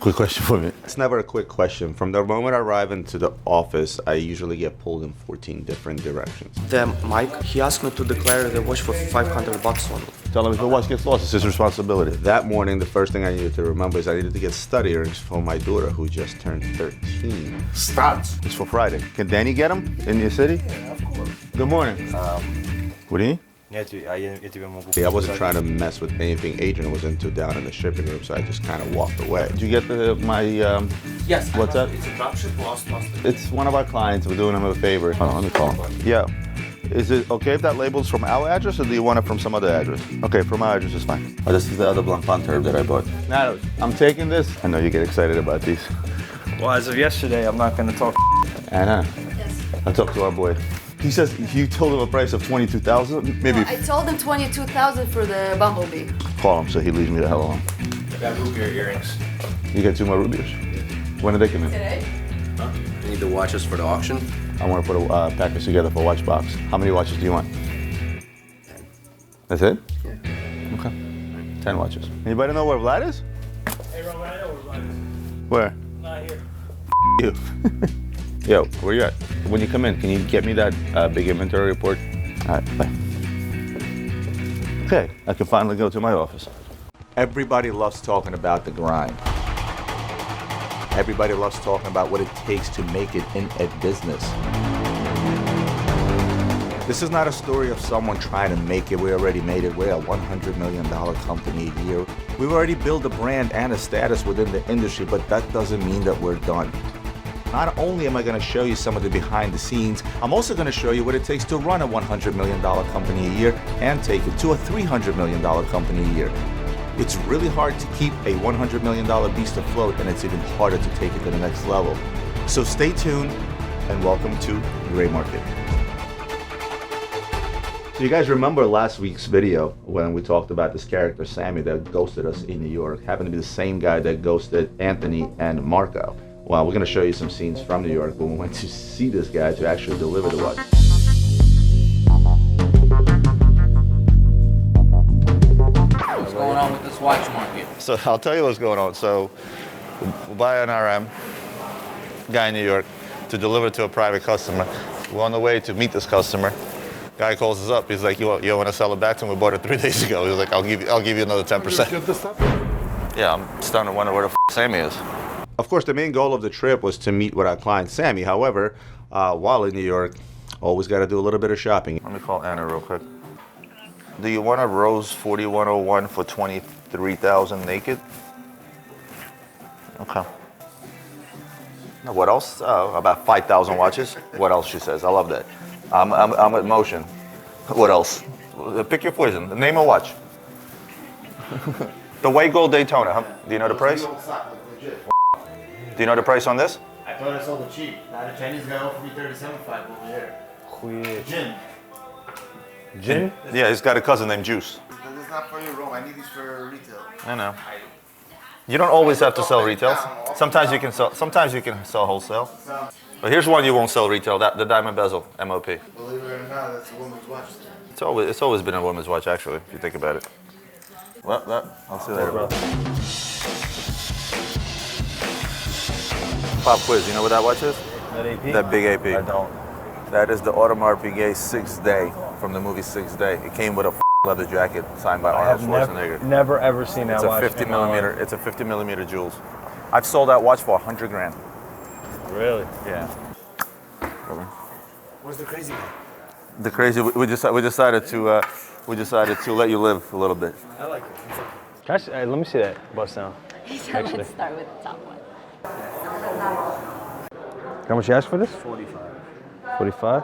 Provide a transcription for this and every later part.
Quick question for me. It's never a quick question. From the moment I arrive into the office, I usually get pulled in 14 different directions. Then Mike, he asked me to declare the watch for $500 only. Tell him if the watch gets lost, it's his responsibility. That morning, the first thing I needed to remember is I needed to get study earrings for my daughter who just turned 13. Stats. It's for Friday. Can Danny get them in your city? Yeah, of course. Good morning. What do you need? I wasn't trying to mess with anything Adrian was into down in the shipping room, so I just kind of walked away. Did you get my, Yes. what's that? It's a dropship lost. It's one of our clients. We're doing him a favor. Hold on, let me call him. Yeah. Is it okay if that label's from our address, or do you want it from some other address? Okay, from our address is fine. Oh, this is the other Blanc Panthère that I bought. Now, I'm taking this. I know you get excited about these. Well, as of yesterday, I'm not gonna talk. Anna, Yes. I talked to our boy. He says you told him a price of $22,000, maybe. I told him 22,000 for the Bumblebee. Call him so he leaves me the hell alone. I got root beer earrings. You get 2 more root beers. When do they come in? Today? You need the watches for the auction? I want to put a package together for a watch box. How many watches do you want? 10. That's it? Yeah. Okay. 10 watches. Anybody know where Vlad is? Hey, Roman, I know where Vlad is. Where? Not here. You. Yo, where you at? When you come in, can you get me that big inventory report? All right, bye. Okay, I can finally go to my office. Everybody loves talking about the grind. Everybody loves talking about what it takes to make it in a business. This is not a story of someone trying to make it. We already made it. We're a $100 million company a year. We've already built a brand and a status within the industry, but that doesn't mean that we're done. Not only am I going to show you some of the behind the scenes, I'm also going to show you what it takes to run a $100 million company a year and take it to a $300 million company a year. It's really hard to keep a $100 million beast afloat, and it's even harder to take it to the next level. So stay tuned and welcome to Gray Market. So you guys remember last week's video when we talked about this character, Sammy, that ghosted us in New York, happened to be the same guy that ghosted Anthony and Marco. Well, we're going to show you some scenes from New York when we went to see this guy to actually deliver the watch. What's going on with this watch market? So I'll tell you what's going on. So we'll buy an RM, guy in New York, to deliver to a private customer. We're on the way to meet this customer. Guy calls us up. He's like, you want to sell it back to him? We bought it 3 days ago. He's like, I'll give you another 10%. Yeah, I'm starting to wonder where the Sammy is. Of course, the main goal of the trip was to meet with our client, Sammy. However, while in New York, always got to do a little bit of shopping. Let me call Anna real quick. Do you want a Rose 4101 for $23,000 naked? Okay. Now, what else? About 5,000 watches. What else? She says. I love that. I'm at motion. What else? Pick your poison. Name a watch. The white gold Daytona. Huh? Do you know the price? Do you know the price on this? I thought I sold it cheap. Now the Chinese guy offered me $37.5 over here. Quit. Gin. Gin? Yeah, he's got a cousin named Juice. This is not for you, Rome. I need these for retail. I know. You don't always have to sell retail. Sometimes you can sell. Sometimes you can sell wholesale. But here's one you won't sell retail. The diamond bezel MOP. Believe it or not, that's a woman's watch. It's always been a woman's watch, actually, if you think about it. Well, I'll see you later, bro. Pop quiz. You know what that watch is? That AP? That big AP. I don't. That is the Audemars Piguet 6th Day from the movie 6th Day. It came with a leather jacket signed by Arnold Schwarzenegger. Never ever seen that It's a watch. 50 millimeter. It's a 50 millimeter jewels. I've sold that watch for $100 grand. Really? Yeah. Where's the crazy guy? The crazy. We decided to let you live a little bit. I like it. Can I see, let me see that bust down. So let's start with the top one. How much you ask for this? 45.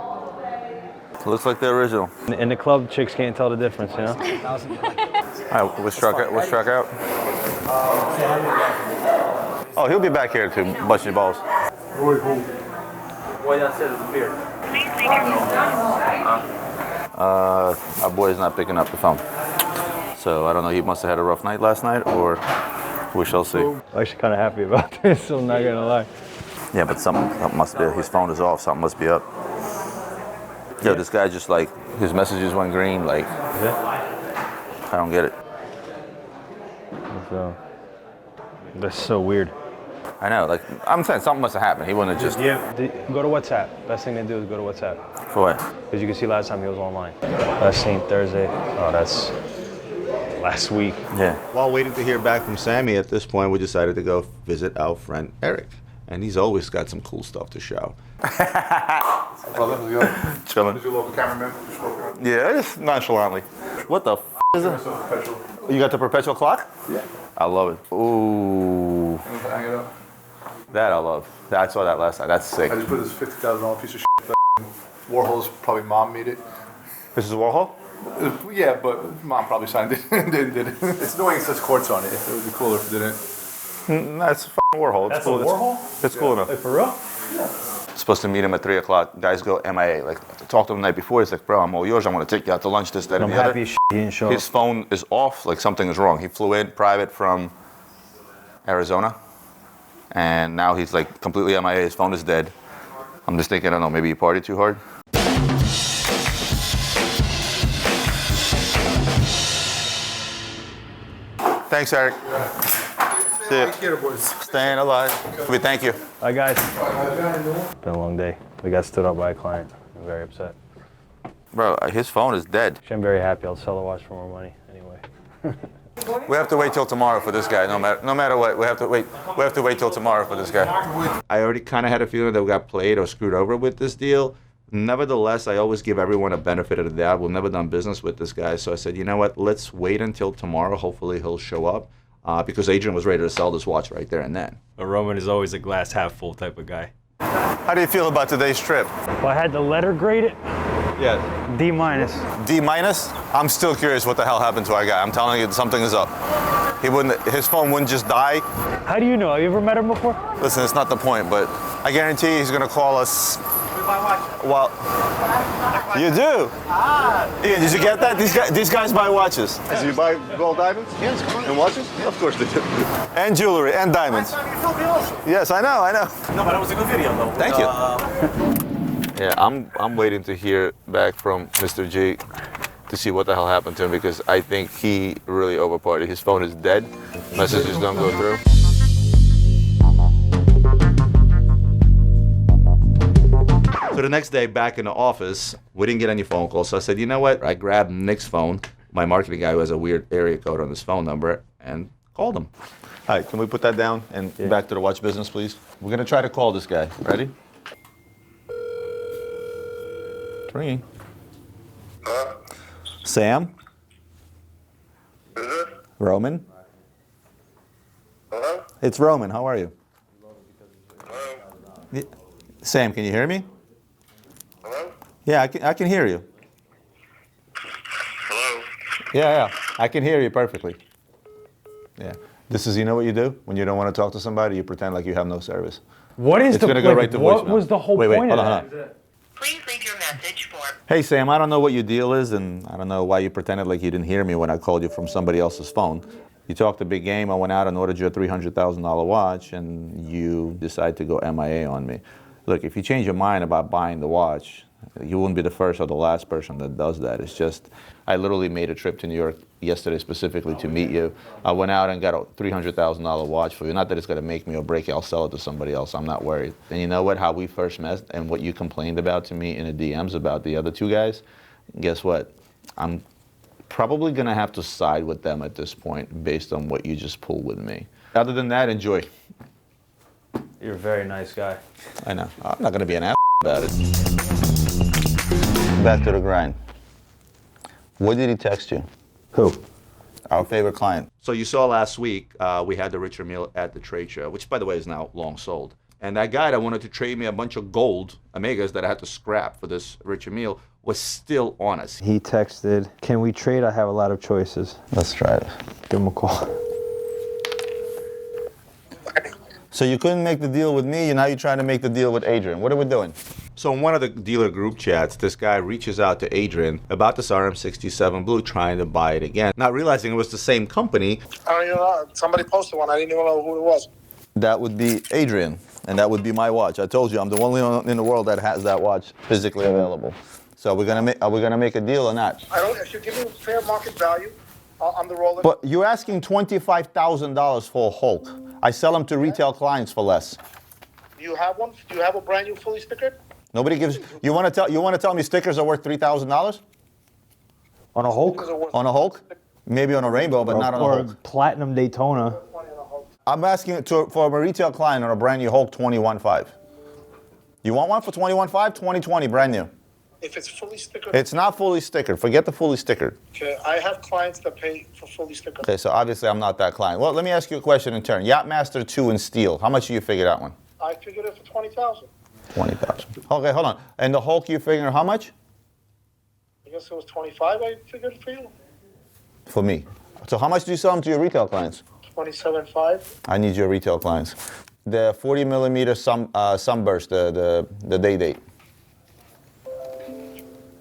Looks like the original. In the club, chicks can't tell the difference, you know? All right, we're struck out. Oh, he'll be back here to bust your balls. Our boy's not picking up the phone. So I don't know, he must have had a rough night last night, or we shall see. I'm actually kind of happy about this, I'm not gonna lie. Yeah, but something must be, his phone is off, something must be up. Yo, this guy just like, his messages went green, like, I don't get it. So, that's so weird. I know, like, I'm saying something must have happened. He wouldn't have just, Go to WhatsApp. Best thing to do is go to WhatsApp. for what? Because you can see last time he was online. Last seen Thursday. Oh, that's last week. Yeah. While waiting to hear back from Sammy, at this point, we decided to go visit our friend Eric. And he's always got some cool stuff to show. Brother, chilling. Is your local cameraman? Yeah, just nonchalantly. What the is it? You got the perpetual clock? Yeah. I love it. Ooh. Hang it up. That I love. I saw that last night. That's sick. I just put this $50,000 piece of shit. Warhol's probably mom made it. This is Warhol? Yeah, but mom probably signed it and did it. It's annoying it says quartz on it. It would be cooler if it didn't. That's fucking Warhol. That's a Warhol? It's cool enough. Like, for real? Supposed to meet him at 3 o'clock. Guys go MIA. Like, talk to him the night before. He's like, bro, I'm all yours. I want to take you out to lunch, this, that, I'm and the other. happy as he didn't show His up. phone is off. Like, something is wrong. He flew in private from Arizona. And now he's, like, completely MIA. His phone is dead. I'm just thinking, I don't know, maybe he partied too hard. Thanks, Eric. See you. Staying alive. We thank you. Hi, guys. Been a long day. We got stood up by a client. I'm very upset. Bro, his phone is dead. I'm very happy. I'll sell the watch for more money anyway. We have to wait till tomorrow for this guy. No matter what, we have to wait. We have to wait till tomorrow for this guy. I already kind of had a feeling that we got played or screwed over with this deal. Nevertheless, I always give everyone a benefit of the doubt. We've never done business with this guy. So I said, you know what? Let's wait until tomorrow. Hopefully he'll show up. Because Adrian was ready to sell this watch right there and then. A Roman is always a glass half full type of guy. How do you feel about today's trip? If I had to letter grade it, Yeah. D minus. D minus? I'm still curious what the hell happened to our guy. I'm telling you, something is up. His phone wouldn't just die. How do you know? Have you ever met him before? Listen, it's not the point, but I guarantee he's gonna call us. Well, you do. Ian, did you get that? These guys buy watches. Do you buy gold diamonds? Yes, of course. And watches? Of course they do. And jewelry and diamonds. Yes, I know. No, but it was a good video, though. Thank you. Yeah, I'm waiting to hear back from Mr. G to see what the hell happened to him because I think he really overpartied. His phone is dead. Messages don't go through. So the next day, back in the office, we didn't get any phone calls. So I said, you know what? I grabbed Nick's phone, my marketing guy who has a weird area code on his phone number, and called him. All right, can we put that down and back to the watch business, please? We're gonna try to call this guy. Ready? It's ringing. Sam? Roman? Hello? It's Roman. How are you? Hello? Sam, can you hear me? Hello? Yeah, I can hear you. Hello? Yeah, I can hear you perfectly. Yeah. This is, you know what you do? When you don't want to talk to somebody, you pretend like you have no service. What is It's gonna go right to what voicemail. was the whole Wait, point hold of on, that? Please leave your message for... Hey, Sam, I don't know what your deal is, and I don't know why you pretended like you didn't hear me when I called you from somebody else's phone. You talked a big game. I went out and ordered you a $300,000 watch, and you decided to go MIA on me. Look, if you change your mind about buying the watch, you wouldn't be the first or the last person that does that. It's just, I literally made a trip to New York yesterday specifically to meet you. I went out and got a $300,000 watch for you. Not that it's gonna make me or break you, I'll sell it to somebody else, I'm not worried. And you know what, how we first met and what you complained about to me in the DMs about the other two guys, guess what? I'm probably gonna have to side with them at this point based on what you just pulled with me. Other than that, enjoy. You're a very nice guy. I know, I'm not gonna be an ass about it. Back to the grind. What did he text you? Who? Our favorite client. So you saw last week, we had the Richard Mille at the trade show, which by the way is now long sold. And that guy that wanted to trade me a bunch of gold Omegas that I had to scrap for this Richard Mille was still on us. He texted, "Can we trade? I have a lot of choices." Let's try it. Give him a call. So you couldn't make the deal with me, and now you're trying to make the deal with Adrian. What are we doing? So in one of the dealer group chats, this guy reaches out to Adrian about this RM67 Blue, trying to buy it again, not realizing it was the same company. I don't even know. Somebody posted one. I didn't even know who it was. That would be Adrian, and that would be my watch. I told you, I'm the only one in the world that has that watch physically available. So are we gonna make a deal or not? I don't. If you give me fair market value, I'm the roller. But you're asking $25,000 for a Hulk. I sell them to retail clients for less. Do you have one? Do you have a brand new fully stickered? Nobody gives. You want to tell me stickers are worth $3,000 On a Hulk? on a Hulk? Maybe on a Rainbow, but not on a Or Hulk. Platinum Daytona. I'm asking for a retail client on a brand new Hulk 21.5. You want one for 21.5? 2020, brand new. If it's fully stickered. It's not fully stickered. Forget the fully stickered. Okay, I have clients that pay for fully stickered. Okay, so obviously I'm not that client. Well, let me ask you a question in turn. Yachtmaster 2 in steel. How much do you figure that one? I figured it for 20,000. 20,000. Okay, hold on. And the Hulk you figure how much? I guess it was 25. I figured it for you. For me. So how much do you sell them to your retail clients? 27.5. I need your retail clients. The 40 millimeter sunburst, the day date.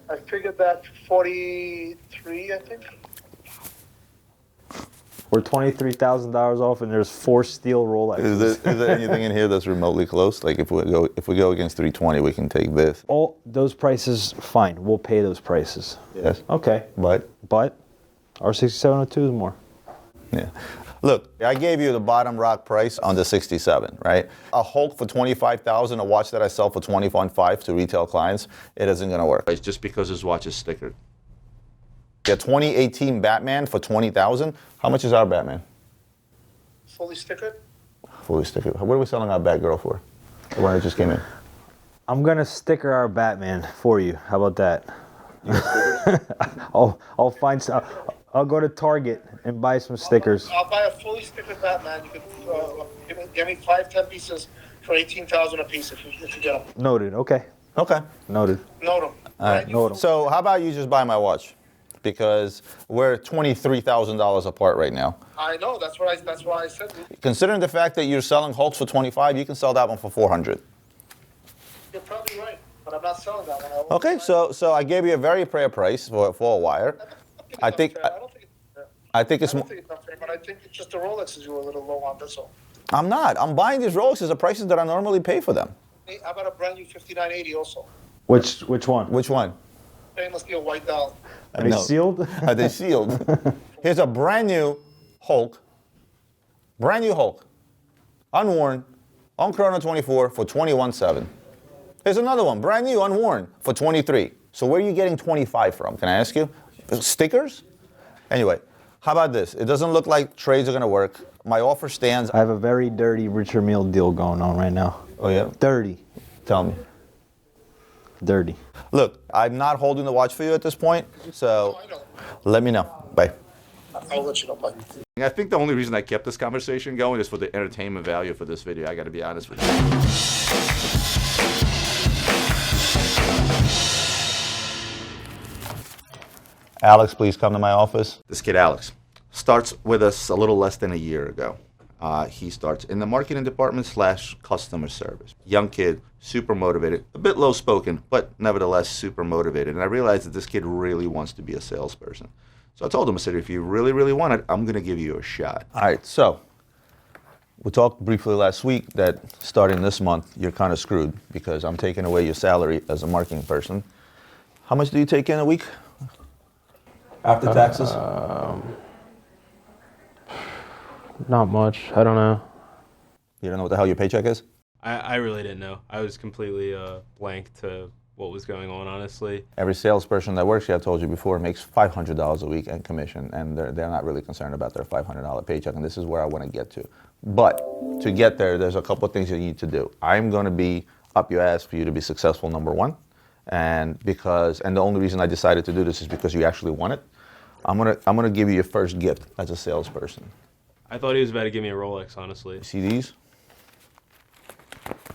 I figured that 43, I think. We're $23,000 off, and there's 4 steel Rolexes. Is there anything in here that's remotely close? Like if we go against 320, we can take this. All those prices, fine. We'll pay those prices. Yes. Okay. But our 6702 is more. yeah. Look, I gave you the bottom rock price on the 67, right? A Hulk for 25,000, a watch that I sell for 21.5 to retail clients, it isn't gonna work. It's just because his watch is stickered. A 2018 Batman for 20,000. How much is our Batman? Fully stickered. Fully stickered. What are we selling our Batgirl for? The one that just came in. I'm gonna sticker our Batman for you. How about that? I'll find some. I'll go to Target and buy some stickers. I'll buy a fully stickered Batman. You could give me 5, 10 pieces for 18,000 a piece if you get them. Noted. Okay. Okay. Noted. Note them. All right. Note 'em. So how about you just buy my watch? Because we're $23,000 apart right now. I know. That's why I said. Considering the fact that you're selling Hulks for 25, you can sell that one for 400. You're probably right, but I'm not selling that one. Okay, so I gave you a very fair price for a wire. I think I don't think it's fair. I think it's I more. don't think it's unfair, but I think it's just the Rolexes you were a little low on. That's all. I'm not. I'm buying these Rolexes at prices that I normally pay for them. Hey, how about a brand new 5980 also? Which one? Which one? Stainless steel white dial. Are they sealed? Are they sealed? Here's a brand new Hulk. Brand new Hulk. Unworn. On Chrono 24 for 21.7. Here's another one. Brand new, unworn for 23. So where are you getting 25 from? Can I ask you? Stickers? Anyway, how about this? It doesn't look like trades are going to work. My offer stands. I have a very dirty Richard Mille deal going on right now. Oh, yeah? Dirty. Tell me. Dirty. Look, I'm not holding the watch for you at this point, so I know. let me know. Bye. I'll let you know. Bye. I think the only reason I kept this conversation going is for the entertainment value for this video. I got to be honest with you. Alex, please come to my office. This kid, Alex, starts with us a little less than a year ago. He starts in the marketing department / customer service. Young kid, super motivated, a bit low spoken, but nevertheless super motivated. And I realized that this kid really wants to be a salesperson. So I told him, I said, if you really, really want it, I'm going to give you a shot. All right, so we talked briefly last week that starting this month, you're kind of screwed because I'm taking away your salary as a marketing person. How much do you take in a week after taxes? Not much. I don't know. You don't know what the hell your paycheck is? I really didn't know. I was completely blank to what was going on, honestly. Every salesperson that works here, I told you before, makes $500 a week in commission, and they're not really concerned about their $500 paycheck, and this is where I want to get to. But to get there, there's a couple of things you need to do. I'm going to be up your ass for you to be successful, number one, and the only reason I decided to do this is because you actually want it. I'm gonna give you your first gift as a salesperson. I thought he was about to give me a Rolex, honestly. You see these?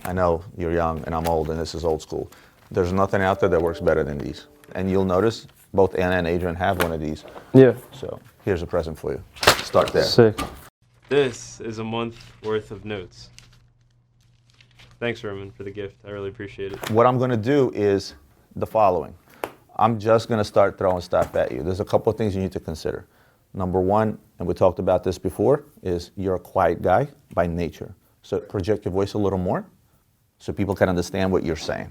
I know you're young and I'm old and this is old school. There's nothing out there that works better than these. And you'll notice both Anna and Adrian have one of these. Yeah. So here's a present for you. Start there. Sick. This is a month worth of notes. Thanks, Roman, for the gift. I really appreciate it. What I'm gonna do is the following. I'm just gonna start throwing stuff at you. There's a couple of things you need to consider. Number one, and we talked about this before, is you're a quiet guy by nature. So project your voice a little more so people can understand what you're saying,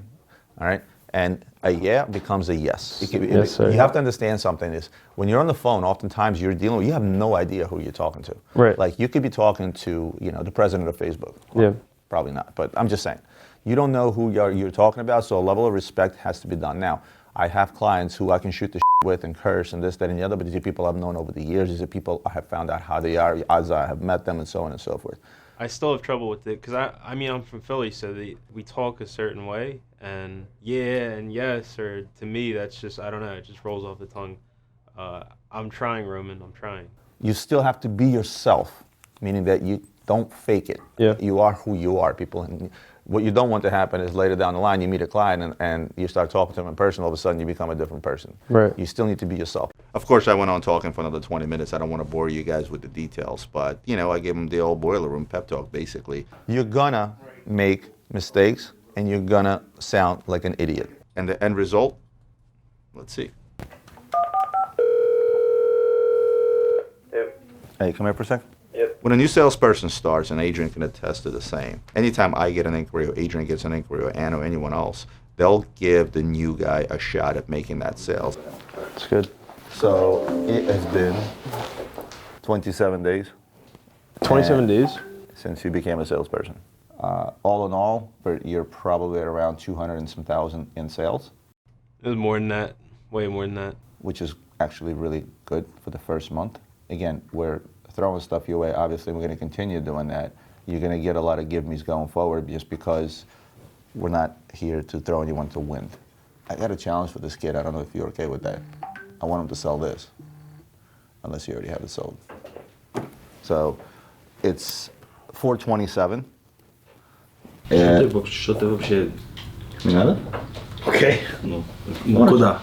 all right? And a yeah becomes a yes. Yes, sir. You have to understand something is when you're on the phone, oftentimes you're dealing with, you have no idea who you're talking to. Right. Like you could be talking to, the president of Facebook. Yeah. Probably not, but I'm just saying. You don't know who you're talking about, so a level of respect has to be done. Now, I have clients who I can shoot the with and curse and this, that, and the other, but these are people I've known over the years. These are people I have found out how they are as I have met them and so on and so forth. I still have trouble with it because I mean I'm from Philly, so we talk a certain way, and yeah and yes, or to me that's just I don't know, it just rolls off the tongue. I'm trying, Roman. I'm trying. You still have to be yourself, meaning that you don't fake it. Yeah. You are who you are, people. And what you don't want to happen is later down the line you meet a client and you start talking to them in person, all of a sudden you become a different person. Right. You still need to be yourself. Of course, I went on talking for another 20 minutes. I don't want to bore you guys with the details, but, I gave them the old boiler room pep talk, basically. You're gonna make mistakes and you're gonna sound like an idiot. And the end result? Let's see. Hey, come here for a sec. When a new salesperson starts, and Adrian can attest to the same, anytime I get an inquiry or Adrian gets an inquiry or Ann or anyone else, they'll give the new guy a shot at making that sales. That's good. So it has been 27 days. 27 days? Since you became a salesperson. All in all, you're probably at around 200 and some thousand in sales. It was more than that, way more than that. Which is actually really good for the first month. Again, we're throwing stuff your way. Obviously, we're going to continue doing that. You're going to get a lot of give-me's going forward just because we're not here to throw anyone to win. I got a challenge for this kid. I don't know if you're okay with that. I want him to sell this, unless you already have it sold. So it's 427. Что ты вообще? Не надо? Okay. Ну, куда?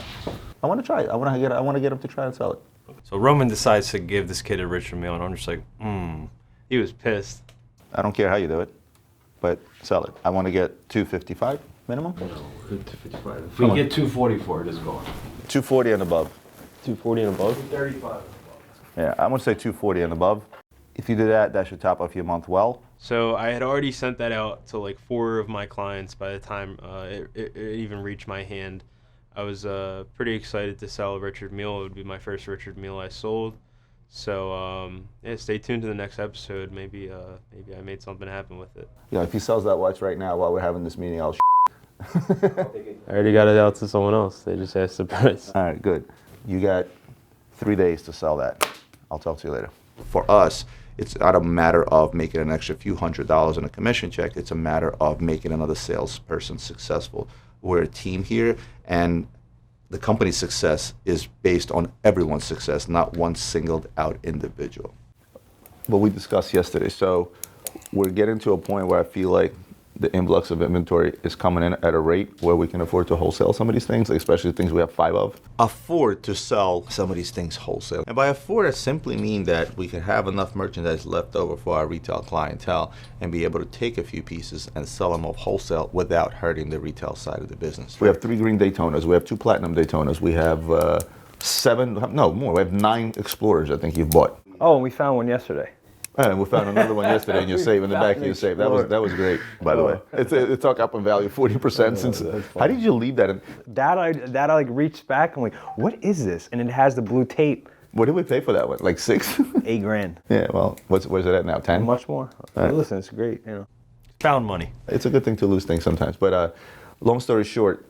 I want to try it. I want to get him to try and sell it. So Roman decides to give this kid a Richard Mille, and I'm just like, He was pissed. I don't care how you do it, but sell it. I want to get 255 minimum. No, 255. If we get 244, it is gone. 240 and above. 240 and above? 235. Yeah, I'm gonna say 240 and above. If you do that, that should top off your month well. So I had already sent that out to like 4 of my clients by the time it even reached my hand. I was pretty excited to sell Richard Mille. It would be my first Richard Mille I sold. So yeah, stay tuned to the next episode. Maybe I made something happen with it. Yeah, if he sells that watch right now while we're having this meeting, I'll I already got it out to someone else. They just asked the price. All right, good. You got 3 days to sell that. I'll talk to you later. For us, it's not a matter of making an extra few $100s in a commission check. It's a matter of making another salesperson successful. We're a team here, and the company's success is based on everyone's success, not one singled out individual. What we discussed yesterday, so we're getting to a point where I feel like the influx of inventory is coming in at a rate where we can afford to wholesale some of these things, especially the things we have 5 of. Afford to sell some of these things wholesale. And by afford, I simply mean that we can have enough merchandise left over for our retail clientele and be able to take a few pieces and sell them off wholesale without hurting the retail side of the business. We have 3 green Daytonas, we have 2 platinum Daytonas, we have 9 Explorers I think you've bought. Oh, and we found one yesterday. And we found another one yesterday in your safe, in the back of your safe. That was great, by the way. It's up in value 40% since. How did you leave that in? That I like reached back and like, what is this? And it has the blue tape. What did we pay for that one? Like $6? $8,000. Yeah, well, where's it at now? 10? Much more. Right. Listen, it's great. Found money. It's a good thing to lose things sometimes. But long story short,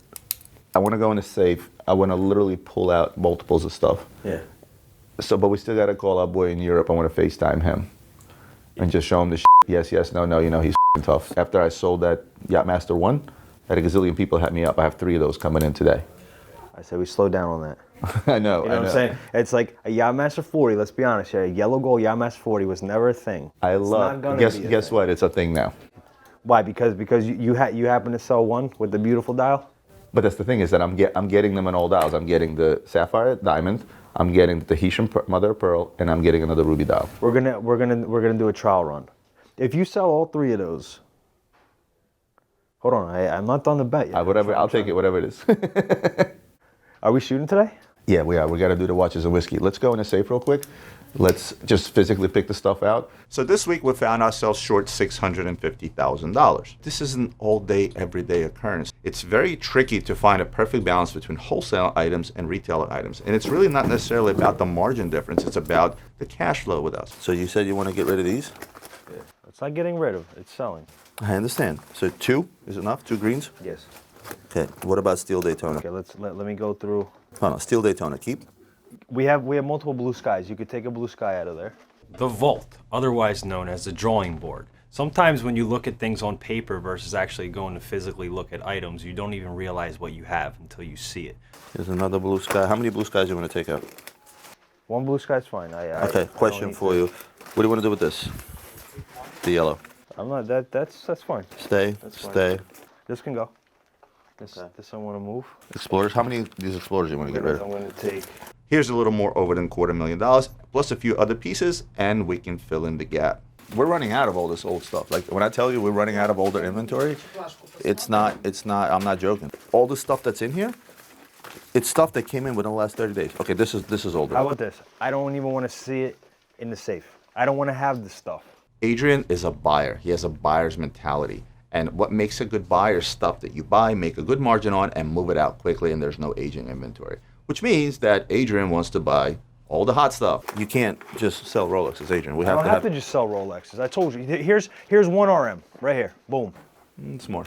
I want to go in the safe. I want to literally pull out multiples of stuff. Yeah. So, but we still got to call our boy in Europe. I want to FaceTime him. And just show him the yes, no, he's tough. After I sold that Yachtmaster 1, I had a gazillion people hit me up. I have 3 of those coming in today. I said we slow down on that. I know. You know what I'm saying? It's like a Yachtmaster 40, let's be honest here. A yellow gold Yachtmaster 40 was never a thing. Guess what? It's a thing now. Why? Because you happen to sell one with the beautiful dial? But that's the thing is that I'm getting them in all dials. I'm getting the Sapphire Diamond, I'm getting the Tahitian Mother of Pearl, and I'm getting another Ruby dial. We're gonna do a trial run. If you sell all 3 of those, hold on, I'm not done the bet yet. I'll take it, whatever it is. Are we shooting today? Yeah, we are. We got to do the watches and whiskey. Let's go in the safe real quick. Let's just physically pick the stuff out. So this week we found ourselves short $650,000. This is an all-day, everyday occurrence. It's very tricky to find a perfect balance between wholesale items and retailer items. And it's really not necessarily about the margin difference. It's about the cash flow with us. So you said you want to get rid of these? Yeah. It's not getting rid of, it's selling. I understand. So 2 is enough? 2 greens? Yes. Okay. What about Steel Daytona? Okay, let me go through. Hold on. Steel Daytona, keep. We have multiple blue skies. You could take a blue sky out of there. The vault, otherwise known as the drawing board. Sometimes when you look at things on paper versus actually going to physically look at items, you don't even realize what you have until you see it. Here's another blue sky. How many blue skies do you want to take out? 1 blue sky's fine. Okay, question for you. What do you want to do with this? The yellow. I'm not, that's fine. Stay, That's fine. stay. This can go. This I want to move. Explorers, how many of these Explorers do you want to get rid of? I'm going to take. Here's a little more over than $250,000, plus a few other pieces, and we can fill in the gap. We're running out of all this old stuff. Like when I tell you we're running out of older inventory, it's not, I'm not joking. All the stuff that's in here, it's stuff that came in within the last 30 days. Okay, this is older. How about this? I don't even want to see it in the safe. I don't want to have this stuff. Adrian is a buyer. He has a buyer's mentality. And what makes a good buyer is stuff that you buy, make a good margin on, and move it out quickly, and there's no aging inventory. Which means that Adrian wants to buy all the hot stuff. You can't just sell Rolexes, Adrian. We I don't have to just sell Rolexes. I told you. Here's 1 RM right here. Boom. It's more.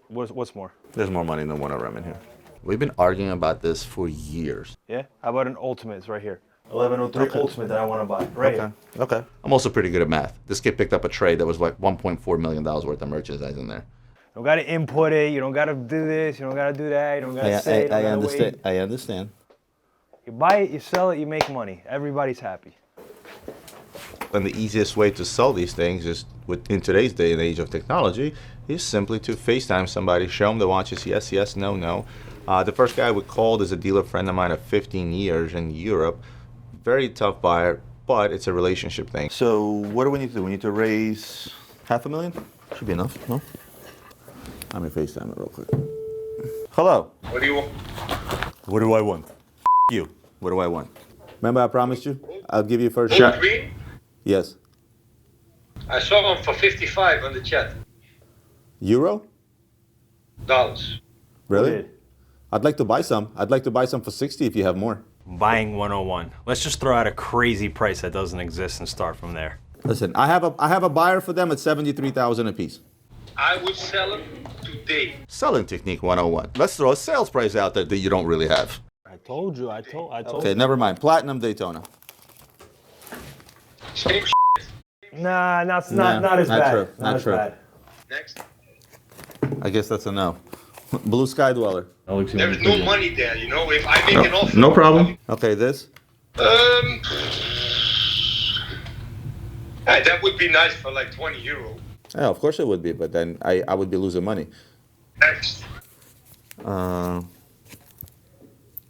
What's more? There's more money than 1 RM in here. We've been arguing about this for years. Yeah? How about an Ultimate? It's right here. 1103 Ultimate that I want to buy. Right here. Okay. I'm also pretty good at math. This kid picked up a trade that was like $1.4 million worth of merchandise in there. You don't got to input it. You don't got to do this. You don't got to do that. You don't got to say it. I understand. I understand. You buy it, you sell it, you make money. Everybody's happy. And the easiest way to sell these things is, in today's day and age of technology, is simply to FaceTime somebody, show them the watches, yes, yes, no, no. The first guy we called is a dealer friend of mine of 15 years in Europe. Very tough buyer, but it's a relationship thing. So what do we need to do? We need to raise $500,000? Should be enough, no? Let me FaceTime it real quick. Hello. What do you want? What do I want? You. What do I want? Remember I promised you? I'll give you first shot. Green? Yes. I saw him for 55 on the chat. Euro? Dollars. Really? I'd like to buy some. I'd like to buy some for 60 if you have more. Buying 101. Let's just throw out a crazy price that doesn't exist and start from there. Listen, I have a buyer for them at 73,000 a piece. I would sell them today. Selling technique 101. Let's throw a sales price out there that you don't really have. I told you. I told Okay, you. never mind. Platinum Daytona. Same Nah, not as bad. True. Not as true. bad. Next. I guess that's a no. Blue Sky Dweller. There's no money there, you know. If I make an offer. No problem. Okay, this? That would be nice for like 20 euro. Yeah, of course it would be, but then I would be losing money. Next. Uh,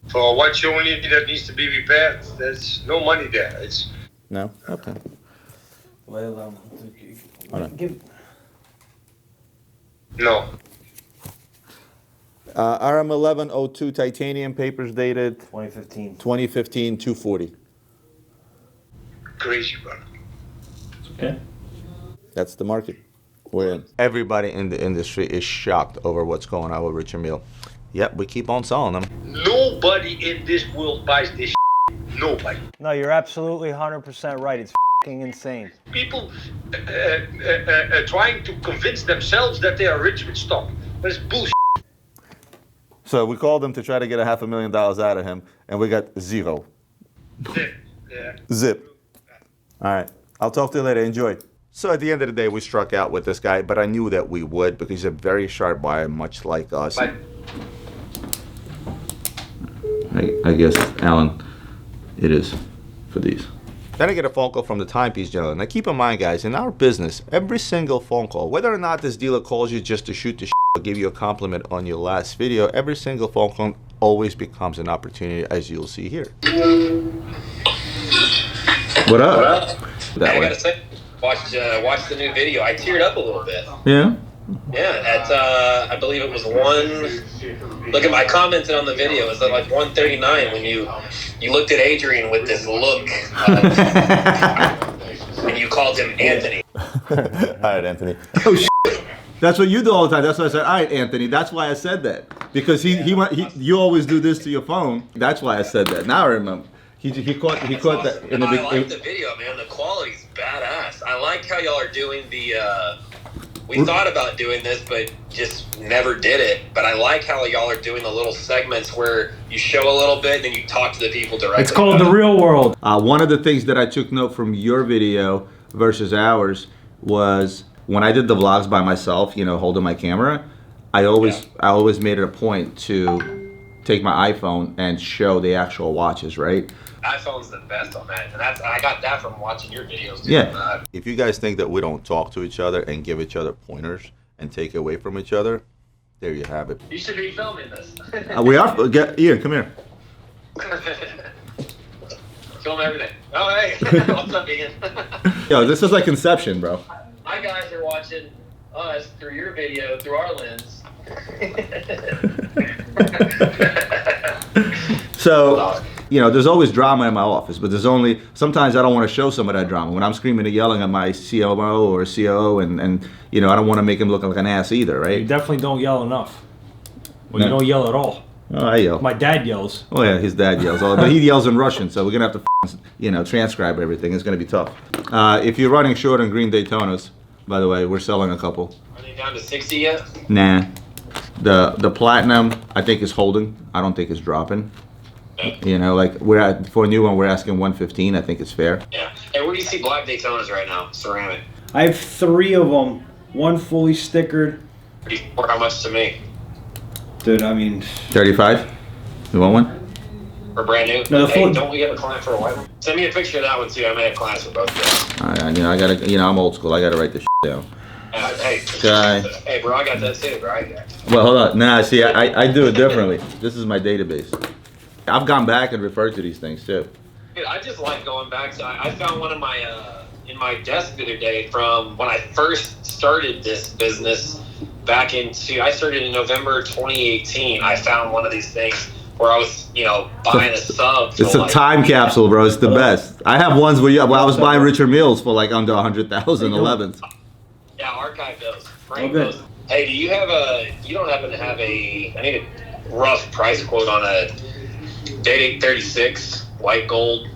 For a watch only that needs to be repaired, there's no money there. It's no? Okay. Well, no. RM1102 titanium, papers dated 2015. 2015, 240. Crazy, brother. Okay. That's the market we're in. Everybody in the industry is shocked over what's going on with Richard Mille. Yep, we keep on selling them. Nobody in this world buys this shit. Nobody. No, you're absolutely 100% right. It's fucking insane. People trying to convince themselves that they are rich with stock. But it's bullshit. So we called him to try to get $500,000 out of him, and we got zero. Zip. Yeah. Zip. All right. I'll talk to you later. Enjoy. So at the end of the day, we struck out with this guy, but I knew that we would because he's a very sharp buyer, much like us. Bye. I guess, Alan, it is for these. Then I get a phone call from the timepiece gentleman. Now keep in mind, guys, in our business, every single phone call, whether or not this dealer calls you just to shoot the shit or give you a compliment on your last video, every single phone call always becomes an opportunity, as you'll see here. What up? That I way. gotta say, watch the new video. I teared up a little bit. Yeah? Yeah, at I believe it was look at my commented on the video. It was at like 1:39 when you looked at Adrian with this look, and you called him Anthony. All right, Anthony. Oh, that's what you do all the time. That's why I said, all right, Anthony. That's why I said that. Because you always do this to your phone. That's why I said that. Now I remember. He caught that in the beginning. I like the video, man. The quality's badass. I like how y'all are doing the. We thought about doing this, but just never did it. But I like how y'all are doing the little segments where you show a little bit and then you talk to the people directly. It's called The Real World. One of the things that I took note from your video versus ours was when I did the vlogs by myself, holding my camera, I always made it a point to take my iPhone and show the actual watches, right? iPhone's the best on that, and I got that from watching your videos too. Yeah. If you guys think that we don't talk to each other and give each other pointers and take away from each other, there you have it. You should be filming this. We are. Ian, come here. Film everything. Oh, hey. What's up, Ian? Yo, this is like Inception, bro. My guys are watching us through your video, through our lens. So, there's always drama in my office, but sometimes I don't want to show some of that drama. When I'm screaming and yelling at my CMO or COO and I don't want to make him look like an ass either, right? You definitely don't yell enough. Well, you don't yell at all. Oh, I yell. My dad yells. Oh, yeah, his dad yells. But he yells in Russian, so we're going to have to, transcribe everything. It's going to be tough. If you're running short on green Daytonas, by the way, we're selling a couple. Are they down to 60 yet? Nah. The platinum, I think, is holding. I don't think it's dropping. For a new one, we're asking 115. I think it's fair. Yeah. Hey, where do you see black Daytonas right now? Ceramic. I have 3 of them. One fully stickered. How much to me? Dude, I mean... 35? You want one? For brand new? No, hey, don't we have a client for a white one? Send me a picture of that one too. I may have clients for both of them. I gotta, I'm old school. I gotta write this down. Hey, bro, I got that too, bro. Well, hold on. Nah, see, I do it differently. This is my database. I've gone back and referred to these things too. Dude, I just like going back. So I found one of my in my desk the other day from when I first started this business back I started in November 2018. I found one of these things where I was, buying a sub. It's a time capsule, bro. It's the best. I have ones where I was buying Richard Mille's for like under 100,000 11s. Yeah, archive those. Frame those. Hey, you don't happen to have I need a rough price quote on a Date 836 white gold.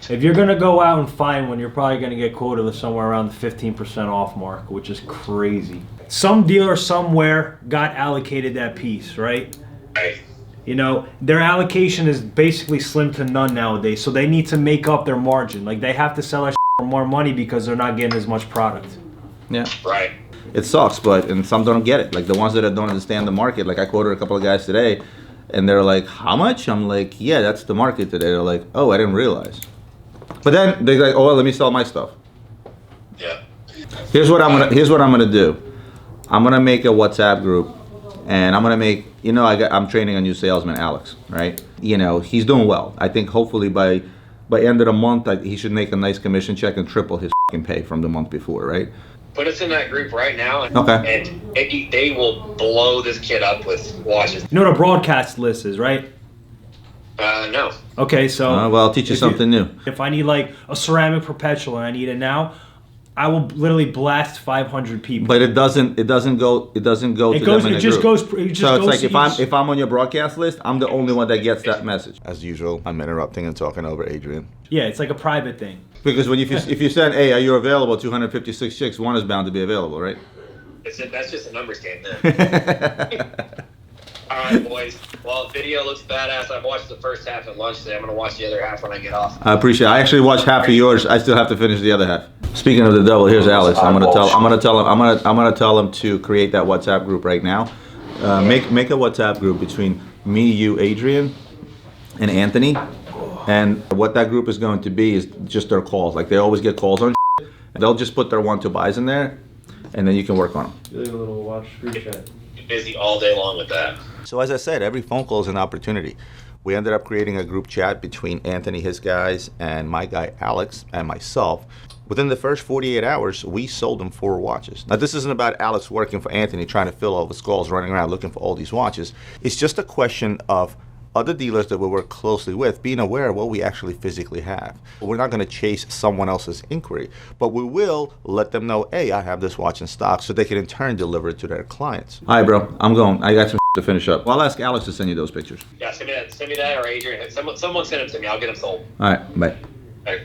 If you're going to go out and find one, you're probably going to get quoted somewhere around the 15% off mark, which is crazy. Some dealer somewhere got allocated that piece, right? Right. Their allocation is basically slim to none nowadays, so they need to make up their margin. Like, they have to sell that for more money because they're not getting as much product. Yeah. Right. It sucks, and some don't get it. Like the ones that don't understand the market. Like I quoted a couple of guys today, and they're like, "How much?" I'm like, "Yeah, that's the market today." They're like, "Oh, I didn't realize." But then they're like, "Oh, well, let me sell my stuff." Yeah. Here's what I'm gonna do. I'm gonna make a WhatsApp group, and I'm gonna make. I'm training a new salesman, Alex. Right? He's doing well. I think hopefully by end of the month, he should make a nice commission check and triple his pay from the month before. Right? Put us in that group right now, and they will blow this kid up with watches. You know what a broadcast list is, right? No. Okay, so... well, I'll teach you something new. If I need like a ceramic perpetual and I need it now, I will literally blast 500 people. But it doesn't go to them in the group. It just goes like if I'm on your broadcast list, I'm the only one that gets that message. As usual, I'm interrupting and talking over Adrian. Yeah, it's like a private thing. Because if you send, "Hey, are you available?" 256 chicks, one is bound to be available, right? That's just a numbers game then. All right, boys. Well, video looks badass. I've watched the first half at lunch today. I'm gonna watch the other half when I get off. I appreciate it. I actually watched half of yours. I still have to finish the other half. Speaking of the devil, here's Alex. I'm gonna tell him to create that WhatsApp group right now. Make a WhatsApp group between me, you, Adrian, and Anthony. And what that group is going to be is just their calls. Like they always get calls on shit. They'll just put their 1-2 buys in there, and then you can work on them. Do a little watch screenshot. Busy all day long with that. So as I said, every phone call is an opportunity. We ended up creating a group chat between Anthony, his guys, and my guy Alex and myself. Within the first 48 hours, we sold him 4 watches. Now, this isn't about Alex working for Anthony, trying to fill all the skulls, running around looking for all these watches. It's just a question of other dealers that we work closely with being aware of what we actually physically have. We're not going to chase someone else's inquiry, but we will let them know, hey, I have this watch in stock, so they can in turn deliver it to their clients. All right, bro, I'm going. I got some to finish up. Well, I'll ask Alex to send you those pictures. Yeah, send me that or Adrian. Someone send them to me. I'll get them sold. All right, bye. All right.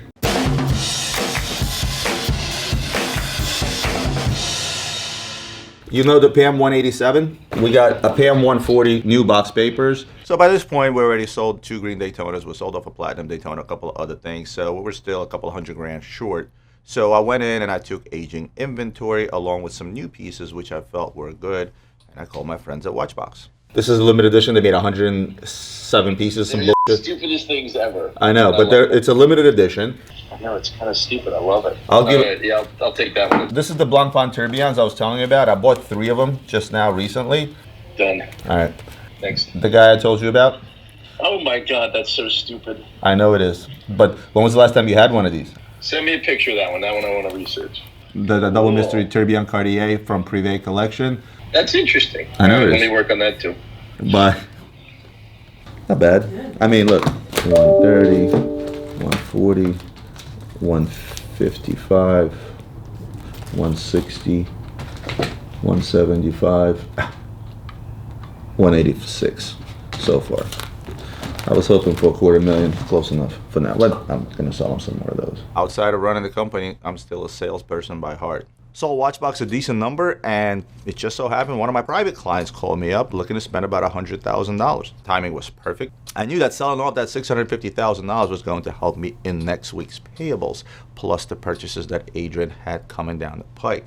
You know the PAM 187? We got a PAM 140 new box papers. So by this point, we already sold 2 green Daytonas. We sold off a platinum Daytona, a couple of other things. So we're still a couple $100,000 short. So I went in and I took aging inventory along with some new pieces, which I felt were good. And I called my friends at Watchbox. This is a limited edition. They made 107 pieces. Some bullshit. Stupidest things ever. I know, but it's a limited edition. I know, it's kind of stupid. I love it. I'll take that one. This is the Blancpain Tourbillons I was telling you about. I bought 3 of them just now recently. Done. All right. Thanks. The guy I told you about? Oh my God, that's so stupid. I know it is. But when was the last time you had one of these? Send me a picture of that one. That one I want to research. The double mystery Tourbillon Cartier from Privé Collection. That's interesting. I know it is. Let me work on that too. But not bad. I mean, look, 130, 140, 155, 160, 175, 186 so far. I was hoping for $250,000, close enough for now. But I'm gonna sell them some more of those. Outside of running the company, I'm still a salesperson by heart. Sold Watchbox a decent number, and it just so happened one of my private clients called me up looking to spend about $100,000. Timing was perfect. I knew that selling off that $650,000 was going to help me in next week's payables, plus the purchases that Adrian had coming down the pike.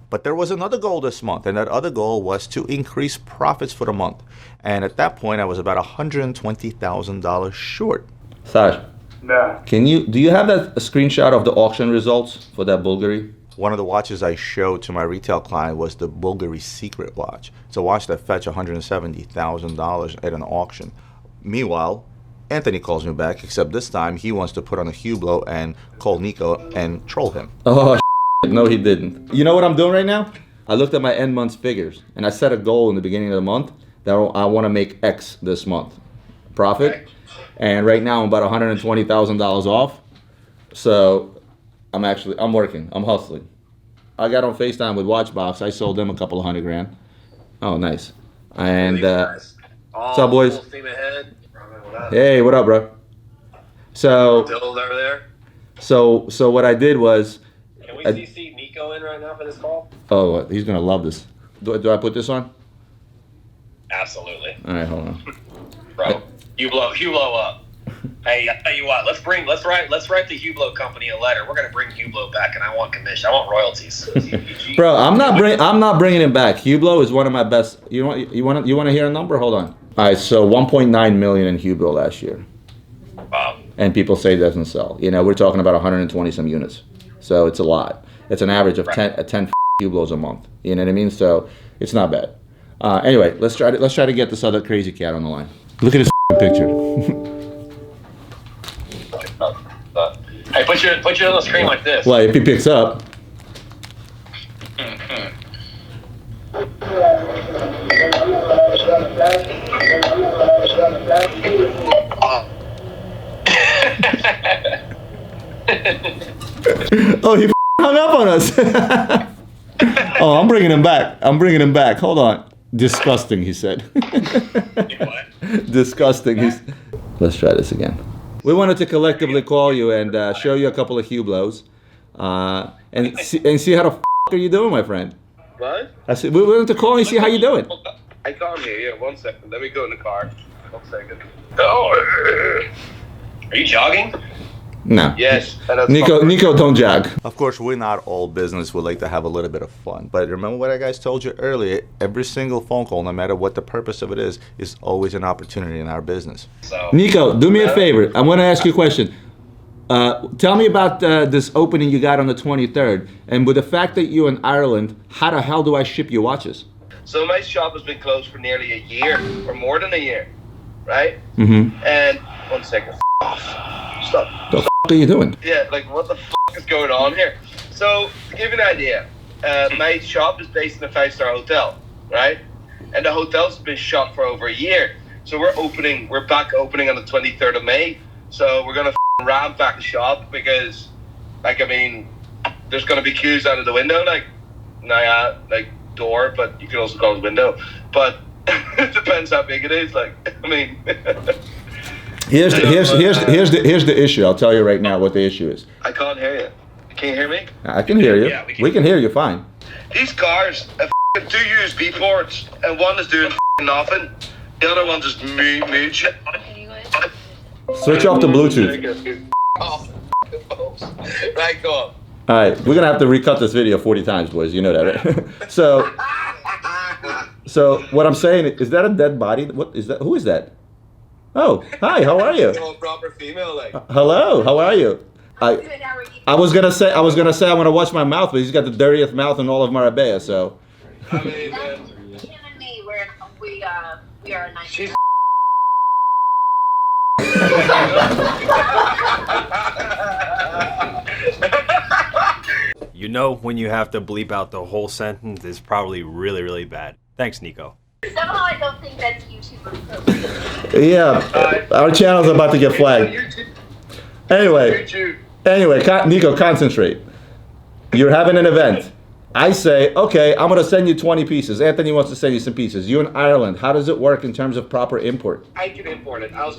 But there was another goal this month, and that other goal was to increase profits for the month. And at that point, I was about $120,000 short. Saj, Yeah. do you have a screenshot of the auction results for that Bulgari? One of the watches I showed to my retail client was the Bulgari Secret watch. It's a watch that fetched $170,000 at an auction. Meanwhile, Anthony calls me back, except this time he wants to put on a Hublot and call Nico and troll him. Oh, no, he didn't. You know what I'm doing right now? I looked at my end month's figures, and I set a goal in the beginning of the month that I want to make X this month, profit. And right now I'm about $120,000 off. So I'm working. I'm hustling. I got on FaceTime with Watchbox. I sold them a couple of $100,000. Oh, nice. And what's up, boys? Hey, what up, bro? So over there. So what I did was. Can we CC Nico in right now for this call? Oh, he's gonna love this. Do I put this on? Absolutely. All right, hold on. Bro, Hublot up. Hey, I tell you what, let's write the Hublot company a letter. We're gonna bring Hublot back, and I want commission. I want royalties. Bro, I'm not bringing him back. Hublot is one of my best. You want to hear a number? Hold on. All right, so 1.9 million in Hublot last year. Wow. And people say it doesn't sell. We're talking about 120 some units. So it's a lot. It's an average of 10 Hublots a month. You know what I mean? So it's not bad. Anyway, let's try to get this other crazy cat on the line. Look at this picture. Hey, put you on the screen like this. Well, if he picks up. Oh, he hung up on us. Oh, I'm bringing him back. Hold on. Disgusting, he said. What? Disgusting. Let's try this again. We wanted to collectively call you and show you a couple of Hublots and see how the are you doing, my friend. What? I said we wanted to call and see how you doing. I can't hear you. 1 second. Let me go in the car. 1 second. Oh. Are you jogging? No. Yes. Nico, don't jog. Of course, we're not all business. We like to have a little bit of fun. But remember what I guys told you earlier, every single phone call, no matter what the purpose of it is always an opportunity in our business. So, Nico, do me a favor. I'm going to ask you a question. Tell me about this opening you got on the 23rd. And with the fact that you're in Ireland, how the hell do I ship you watches? So my shop has been closed for nearly a year, or more than a year, right? Mm-hmm. And 1 second. Stop. The are you doing? Yeah, like what the fuck is going on here? So, to give you an idea, my shop is based in a 5-star hotel, right? And the hotel's been shut for over a year. So we're back opening on the 23rd of May. So we're gonna ramp back the shop because, like, I mean, there's gonna be queues out of the window, like door, but you can also call it window. But it depends how big it is. Like, I mean, Here's the issue. I'll tell you right now what the issue is. I can't hear you. Can you hear me? I can hear you. Yeah, we can hear you fine. These cars have 2 USB ports, and one is doing nothing. The other one just mooch. Switch off the Bluetooth. Right, go on. All right, we're gonna have to recut this video 40 times, boys. You know that, right? So what I'm saying is that a dead body? What is that? Who is that? Oh, hi. How are you? Proper female, like. Hello. How are you? I was gonna say I'm gonna wash my mouth, but he's got the dirtiest mouth in all of Marbella. So. I mean, Him and me, we are a nice. She's You know when you have to bleep out the whole sentence is probably really, really bad. Thanks, Nico. Somehow I don't think that's YouTube appropriate. Yeah, our channel's about to get flagged. Anyway, Nico, concentrate. You're having an event. I say, okay, I'm gonna send you 20 pieces. Anthony wants to send you some pieces. You in Ireland, how does it work in terms of proper import? I can import it. I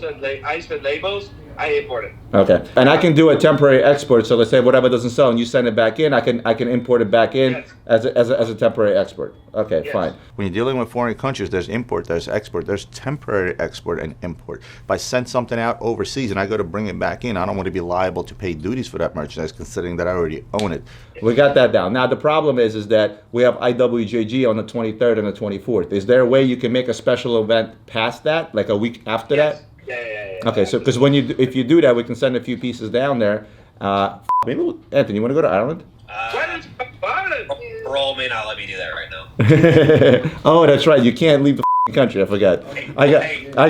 send labels. I import it. Okay, and I can do a temporary export. So let's say whatever doesn't sell, and you send it back in. I can import it back in as a temporary export. Okay, fine. When you're dealing with foreign countries, there's import, there's export, there's temporary export and import. If I send something out overseas and I go to bring it back in, I don't want to be liable to pay duties for that merchandise, considering that I already own it. We got that down. Now the problem is that we have IWJG on the 23rd and the 24th. Is there a way you can make a special event past that, like a week after that? Yeah. Okay, so because if you do that, we can send a few pieces down there. Maybe Anthony, you want to go to Ireland? Parole may not let me do that right now. Oh, that's right. You can't leave the country. I forgot. I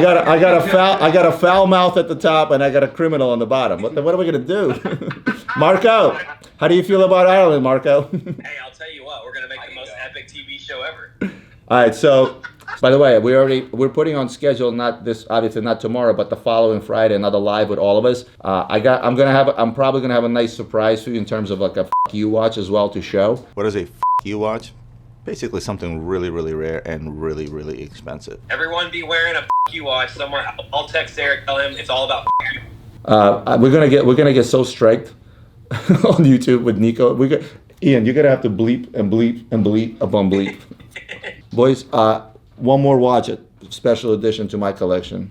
got a foul mouth at the top, and I got a criminal on the bottom. What are we gonna do? Marco, how do you feel about Ireland, Marco? Hey, I'll tell you what. We're gonna make the most epic TV show ever. All right, so. By the way, we're putting on schedule obviously not tomorrow, but the following Friday, another live with all of us. I'm probably gonna have a nice surprise for you in terms of like a you watch as well to show. What is a you watch? Basically something really, really rare and really, really expensive. Everyone be wearing a you watch somewhere. I'll text Eric, tell him it's all about you. We're gonna get so striked on YouTube with Nico. Ian, you're gonna have to bleep and bleep and bleep upon bleep. Boys, one more watch it. Special edition to my collection.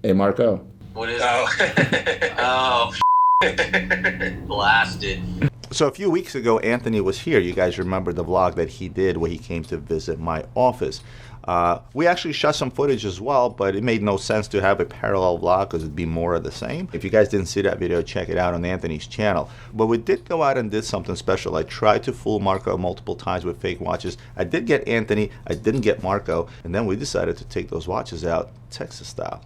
Hey, Marco. What is it? Oh, blasted. So a few weeks ago, Anthony was here. You guys remember the vlog that he did where he came to visit my office. We actually shot some footage as well, but it made no sense to have a parallel vlog because it'd be more of the same. If you guys didn't see that video, check it out on Anthony's channel. But we did go out and did something special. I tried to fool Marco multiple times with fake watches. I did get Anthony, I didn't get Marco, and then we decided to take those watches out Texas style.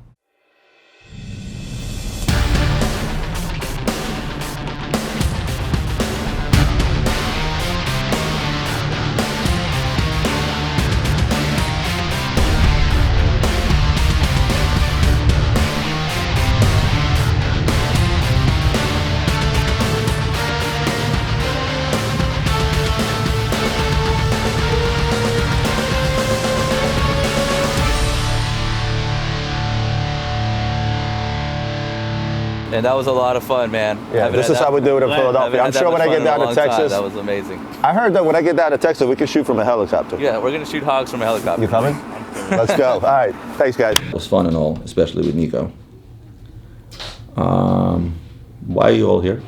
And that was a lot of fun, man. Yeah, this is how we do it in Philadelphia. I'm sure when I get down to Texas. That was amazing. I heard that when I get down to Texas, we can shoot from a helicopter. Yeah, we're going to shoot hogs from a helicopter. You coming? Let's go. All right. Thanks, guys. It was fun and all, especially with Nico. Why are you all here?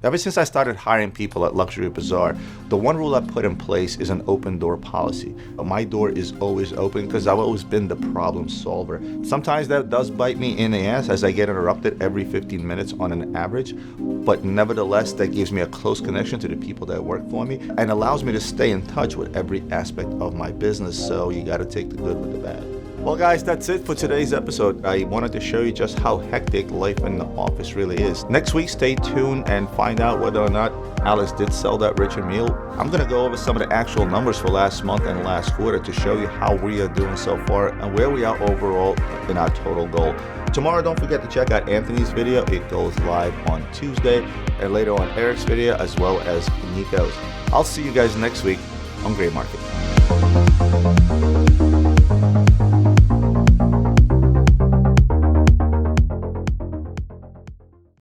Ever since I started hiring people at Luxury Bazaar, the one rule I put in place is an open door policy. My door is always open because I've always been the problem solver. Sometimes that does bite me in the ass as I get interrupted every 15 minutes on an average, but nevertheless, that gives me a close connection to the people that work for me and allows me to stay in touch with every aspect of my business, so you gotta take the good with the bad. Well, guys, that's it for today's episode. I wanted to show you just how hectic life in the office really is. Next week, stay tuned and find out whether or not Alex did sell that Richard Mille. I'm going to go over some of the actual numbers for last month and last quarter to show you how we are doing so far and where we are overall in our total goal. Tomorrow, don't forget to check out Anthony's video. It goes live on Tuesday, and later on Eric's video as well as Nico's. I'll see you guys next week on Gray Market.